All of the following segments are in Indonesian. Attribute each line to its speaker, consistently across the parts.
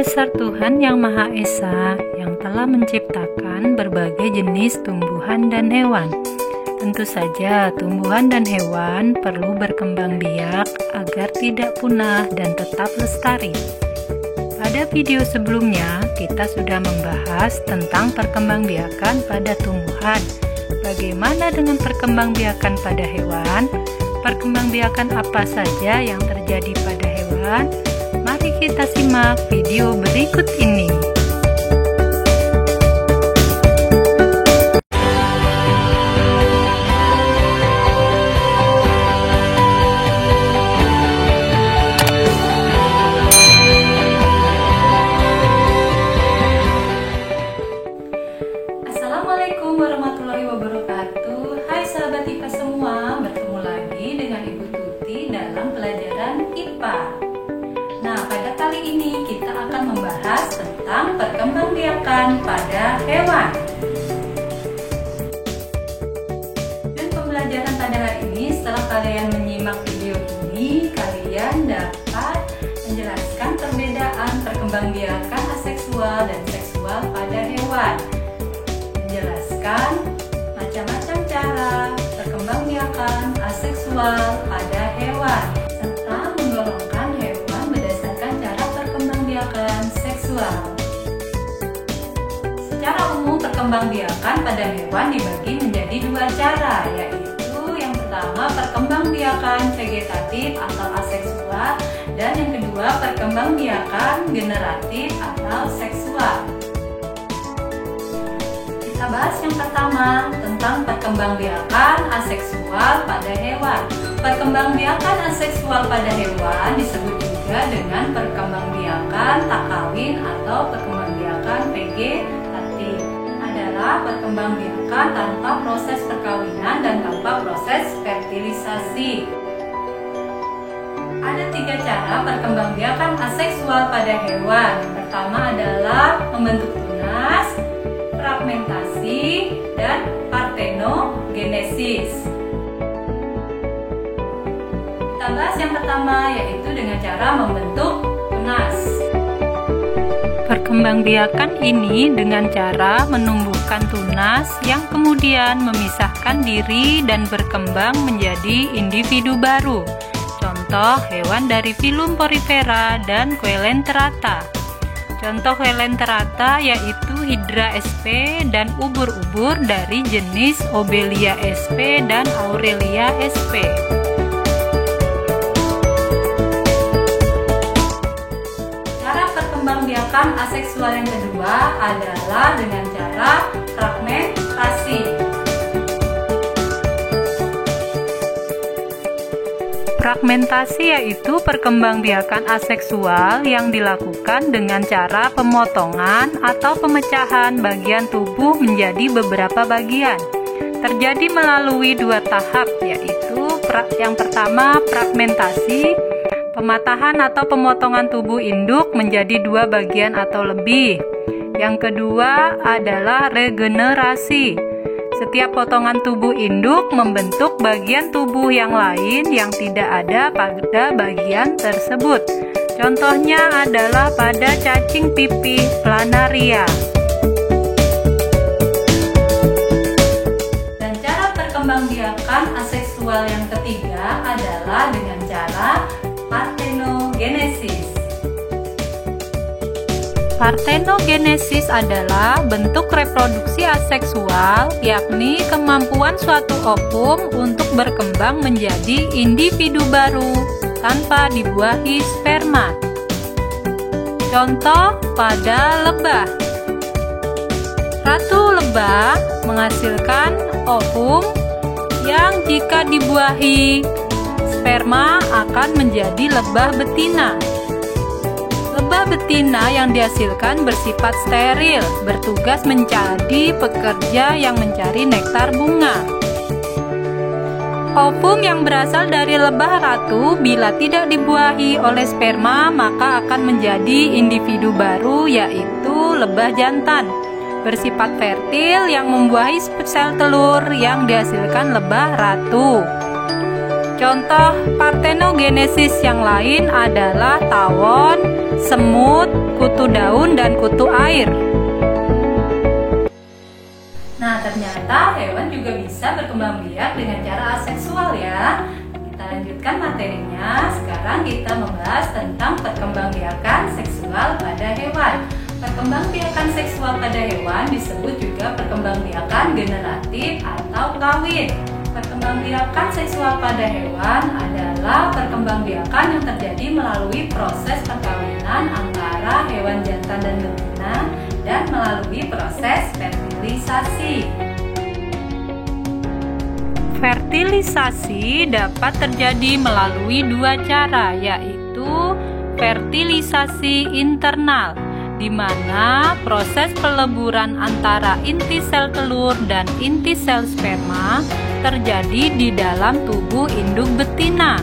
Speaker 1: besar Tuhan Yang Maha Esa yang telah menciptakan berbagai jenis tumbuhan dan hewan. Tentu saja tumbuhan dan hewan perlu berkembang biak agar tidak punah dan tetap lestari. Pada video sebelumnya, kita sudah membahas tentang perkembangbiakan pada tumbuhan. Bagaimana dengan perkembangbiakan pada hewan? Perkembangbiakan apa saja yang terjadi pada hewan? Mari kita simak video berikut ini.
Speaker 2: Assalamualaikum warahmatullahi wabarakatuh. Hai sahabat IPA semua, bertemu lagi dengan Ibu Tuti dalam pelajaran IPA. Nah, pada kali ini kita akan membahas tentang perkembangbiakan pada hewan. Dan pembelajaran pada hari ini, setelah kalian menyimak video ini, kalian dapat menjelaskan perbedaan perkembangbiakan aseksual dan seksual pada hewan. Menjelaskan macam-macam cara perkembangbiakan aseksual pada hewan, serta menggolongkan hewan berdasarkan cara perkembangbiakan seksual. Secara umum, perkembangbiakan pada hewan dibagi menjadi dua cara, yaitu yang pertama perkembangbiakan vegetatif atau aseksual, dan yang kedua perkembangbiakan generatif atau seksual. Kita bahas yang pertama tentang perkembangbiakan aseksual pada hewan. Perkembangbiakan aseksual pada hewan disebut juga dengan perkembangbiakan tak kawin atau perkembangbiakan vegetatif. Adalah perkembangbiakan tanpa proses perkawinan dan tanpa proses fertilisasi. Ada tiga cara perkembangbiakan aseksual pada hewan. Yang pertama adalah membentuk tunas, fragmentasi, dan partenogenesis. Kita bahas yang pertama, yaitu dengan cara membentuk tunas.
Speaker 1: Perkembangbiakan ini dengan cara menumbuhkan tunas yang kemudian memisahkan diri dan berkembang menjadi individu baru. Contoh hewan dari filum Porifera dan Coelenterata. Contoh Coelenterata yaitu Hydra sp dan ubur-ubur dari jenis Obelia sp dan Aurelia sp.
Speaker 2: Cara perkembangbiakan aseksual yang kedua adalah dengan cara fragmentasi.
Speaker 1: Fragmentasi yaitu perkembangbiakan aseksual yang dilakukan dengan cara pemotongan atau pemecahan bagian tubuh menjadi beberapa bagian. Terjadi melalui dua tahap, yaitu yang pertama fragmentasi, pematahan atau pemotongan tubuh induk menjadi dua bagian atau lebih. Yang kedua adalah regenerasi. Setiap potongan tubuh induk membentuk bagian tubuh yang lain yang tidak ada pada bagian tersebut. Contohnya adalah pada cacing pipih planaria.
Speaker 2: Dan cara perkembangbiakan aseksual yang ketiga adalah dengan cara partenogenesis.
Speaker 1: Partenogenesis adalah bentuk reproduksi aseksual, yakni kemampuan suatu ovum untuk berkembang menjadi individu baru tanpa dibuahi sperma. Contoh pada lebah. Ratu lebah menghasilkan ovum yang jika dibuahi sperma akan menjadi lebah betina. Lebah betina yang dihasilkan bersifat steril, bertugas menjadi pekerja yang mencari nektar bunga. Ovum yang berasal dari lebah ratu bila tidak dibuahi oleh sperma maka akan menjadi individu baru, yaitu lebah jantan, bersifat fertil yang membuahi sel telur yang dihasilkan lebah ratu. Contoh partenogenesis yang lain adalah tawon, semut, kutu daun, dan kutu air.
Speaker 2: Nah, ternyata hewan juga bisa berkembang biak dengan cara aseksual ya. Kita lanjutkan materinya. Sekarang kita membahas tentang perkembangbiakan seksual pada hewan. Perkembangbiakan seksual pada hewan disebut juga perkembangbiakan generatif atau kawin. Perkembangbiakan seksual pada hewan adalah perkembangbiakan yang terjadi melalui proses perkawinan antara hewan jantan dan betina dan melalui proses fertilisasi.
Speaker 1: Fertilisasi dapat terjadi melalui dua cara, yaitu fertilisasi internal, di mana proses peleburan antara inti sel telur dan inti sel sperma terjadi di dalam tubuh induk betina.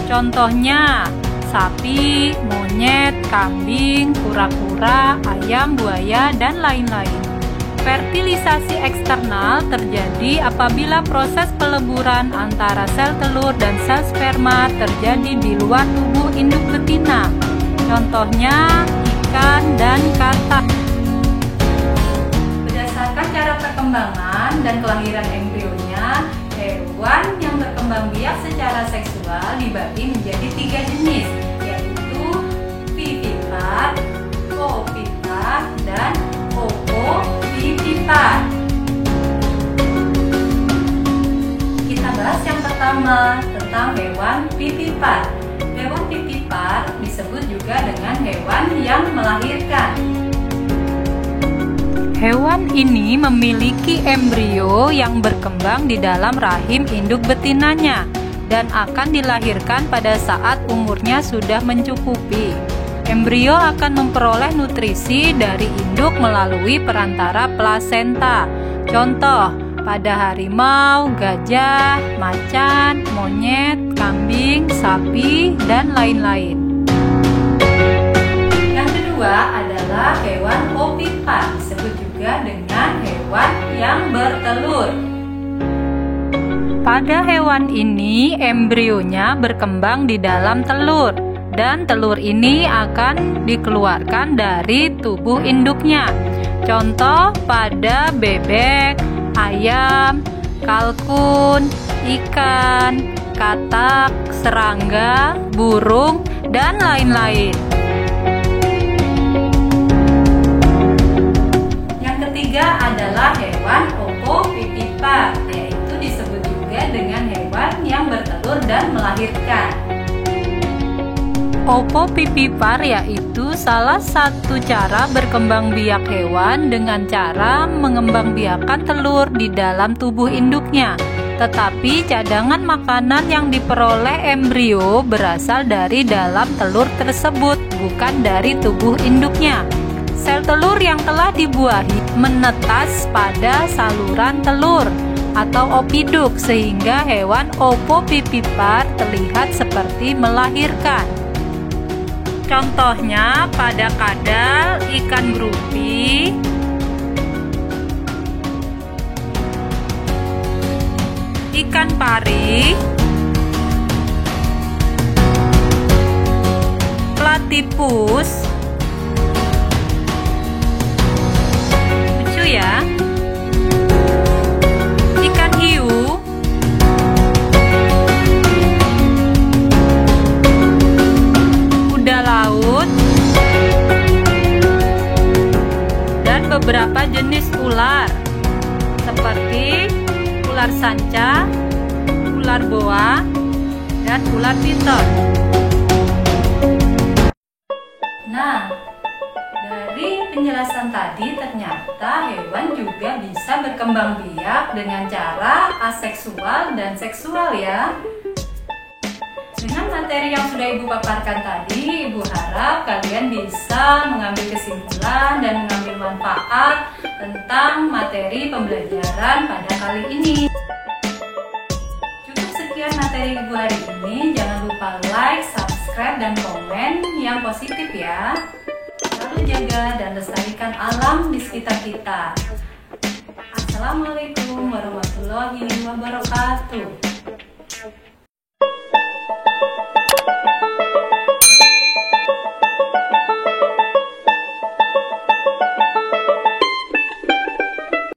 Speaker 1: Contohnya, sapi, monyet, kambing, kura-kura, ayam, buaya, dan lain-lain. Fertilisasi eksternal terjadi apabila proses peleburan antara sel telur dan sel sperma terjadi di luar tubuh induk betina. Contohnya, ikan dan katak.
Speaker 2: Berdasarkan cara perkembangan dan kelahiran embrionya, hewan yang berkembang biak secara seksual dibagi menjadi 3 jenis, yaitu vivipar, ovipar, dan ovovivipar. Kita bahas yang pertama tentang hewan vivipar. Hewan vivipar disebut juga dengan hewan yang melahirkan.
Speaker 1: Hewan ini memiliki embrio yang berkembang di dalam rahim induk betinanya dan akan dilahirkan pada saat umurnya sudah mencukupi. Embrio akan memperoleh nutrisi dari induk melalui perantara plasenta. Contoh, pada harimau, gajah, macan, monyet, kambing, sapi, dan lain-lain.
Speaker 2: Yang kedua adalah hewan ovipar, disebut juga dengan hewan yang bertelur.
Speaker 1: Pada hewan ini, embrionya berkembang di dalam telur, dan telur ini akan dikeluarkan dari tubuh induknya. Contoh pada bebek, ayam, kalkun, ikan, katak, serangga, burung, dan lain-lain.
Speaker 2: Yang ketiga adalah hewan ovovivipar, yaitu disebut juga dengan hewan yang bertelur dan melahirkan.
Speaker 1: Ovovivipar yaitu salah satu cara berkembang biak hewan dengan cara mengembangbiakkan telur di dalam tubuh induknya. Tetapi cadangan makanan yang diperoleh embrio berasal dari dalam telur tersebut, bukan dari tubuh induknya. Sel telur yang telah dibuahi menetas pada saluran telur atau opiduk sehingga hewan ovovivipar terlihat seperti melahirkan. Contohnya pada kadal, ikan gupi, ikan pari, platypus, lucu ya, ikan hiu, kuda laut, dan beberapa jenis ular seperti ular sanca, ular boa, dan ular piton.
Speaker 2: Nah, dari penjelasan tadi ternyata hewan juga bisa berkembang biak dengan cara aseksual dan seksual ya. Dengan materi yang sudah Ibu paparkan tadi, Ibu harap kalian bisa mengambil kesimpulan dan mengambil manfaat tentang materi pembelajaran pada kali ini. Cukup sekian materi Ibu hari ini. Jangan lupa like, subscribe, dan komen yang positif ya. Selalu jaga dan lestarikan alam di sekitar kita. Assalamualaikum warahmatullahi wabarakatuh.